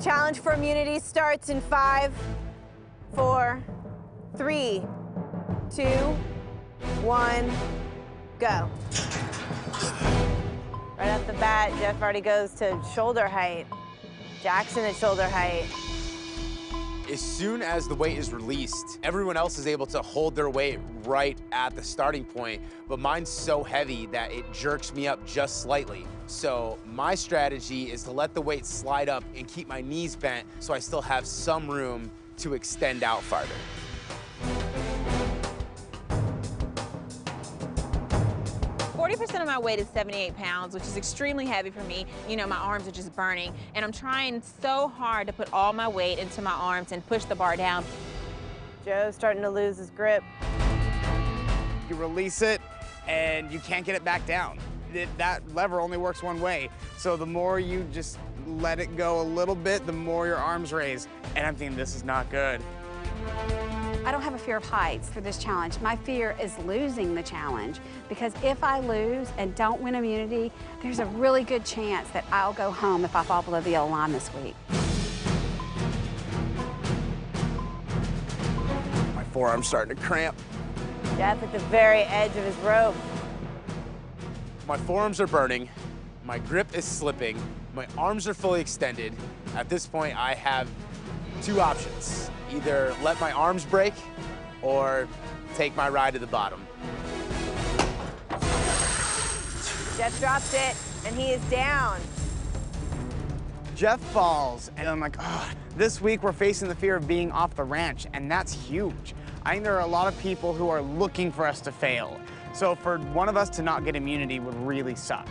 challenge for immunity starts in 5, 4, 3, 2, 1, go. Right off the bat, Jeff already goes to shoulder height. Jackson at shoulder height. As soon as the weight is released, everyone else is able to hold their weight right at the starting point, but mine's so heavy that it jerks me up just slightly. So my strategy is to let the weight slide up and keep my knees bent so I still have some room to extend out farther. 40% of my weight is 78 pounds, which is extremely heavy for me. You know, my arms are just burning, and I'm trying so hard to put all my weight into my arms and push the bar down. Joe's starting to lose his grip. You release it, and you can't get it back down. That lever only works one way. So the more you just let it go a little bit, the more your arms raise. And I'm thinking, this is not good. I don't have a fear of heights for this challenge. My fear is losing the challenge, because if I lose and don't win immunity, there's a really good chance that I'll go home if I fall below the yellow line this week. My forearm's starting to cramp. Jeff at the very edge of his rope. My forearms are burning, my grip is slipping, my arms are fully extended. At this point, I have two options. Either let my arms break or take my ride to the bottom. Jeff drops it, and he is down. Jeff falls, and I'm like, oh, this week we're facing the fear of being off the ranch, and that's huge. I think there are a lot of people who are looking for us to fail. So for one of us to not get immunity would really suck.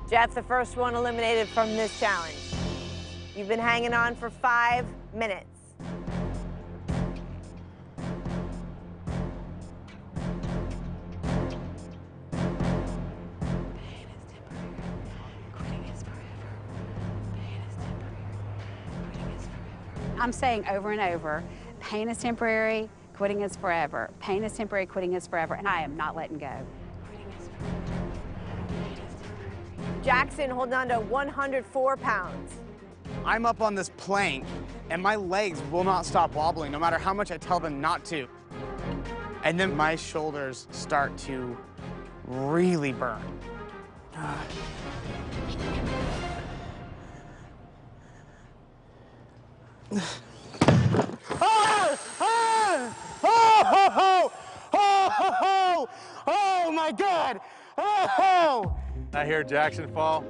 Jeff, the first one eliminated from this challenge. You've been hanging on for 5 minutes. I'm saying over and over, pain is temporary, quitting is forever. Pain is temporary, quitting is forever, and I am not letting go. Jackson holding on to 104 pounds. I'm up on this plank, and my legs will not stop wobbling no matter how much I tell them not to. And then my shoulders start to really burn. Oh my God! Oh! I hear Jackson fall.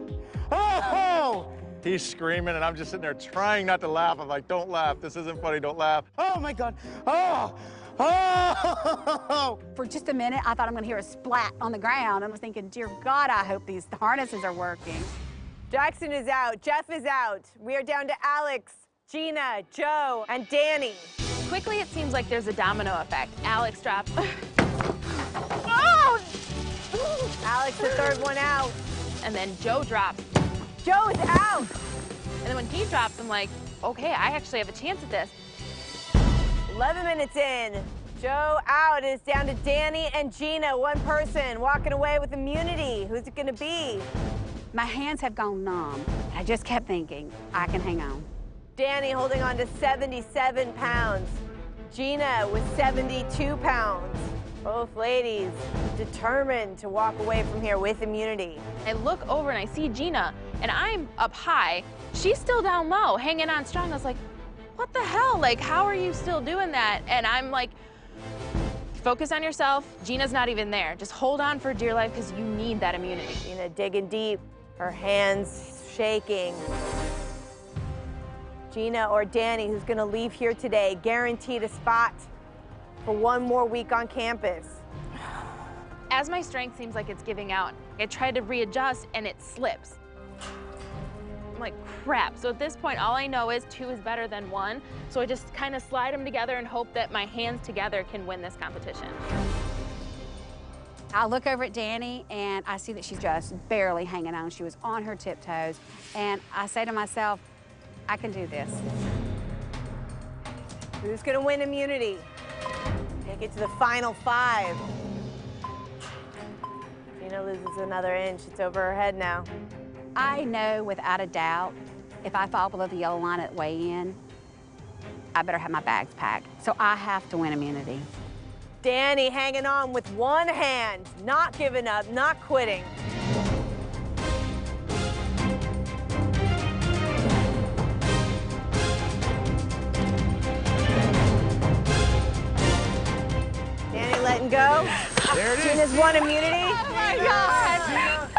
Oh! He's screaming, and I'm just sitting there trying not to laugh. I'm like, don't laugh. This isn't funny. Don't laugh. Oh my God! Oh! Oh! For just a minute, I thought I'm gonna hear a splat on the ground. I was thinking, dear God, I hope these harnesses are working. Jackson is out. Jeff is out. We are down to Alex, Gina, Joe, and Danny. Quickly, it seems like there's a domino effect. Alex drops. Alex, the third one out. And then Joe drops. Joe is out. And then when he drops, I'm like, okay, I actually have a chance at this. 11 minutes in. Joe out. It's down to Danny and Gina. One person walking away with immunity. Who's it gonna be? My hands have gone numb. I just kept thinking, I can hang on. Danny holding on to 77 pounds. Gina with 72 pounds. Both ladies determined to walk away from here with immunity. I look over and I see Gina, and I'm up high. She's still down low, hanging on strong. I was like, what the hell? Like, how are you still doing that? And I'm like, focus on yourself. Gina's not even there. Just hold on for dear life, because you need that immunity. Gina digging deep, her hands shaking. Gina or Danny, who's gonna leave here today, guaranteed a spot for one more week on campus. As my strength seems like it's giving out, I try to readjust and it slips. I'm like, crap. So at this point, all I know is 2 is better than 1. So I just kind of slide them together and hope that my hands together can win this competition. I look over at Danny, and I see that she's just barely hanging on. She was on her tiptoes, and I say to myself, I can do this. Who's gonna win immunity? Take it to the final 5. Gina loses another inch. It's over her head now. I know without a doubt If I fall below the yellow line at weigh-in, I better have my bags packed. So I have to win immunity. Danny hanging on with one hand, not giving up, not quitting. Danny letting go. There it is. Gina's won immunity. Oh my God.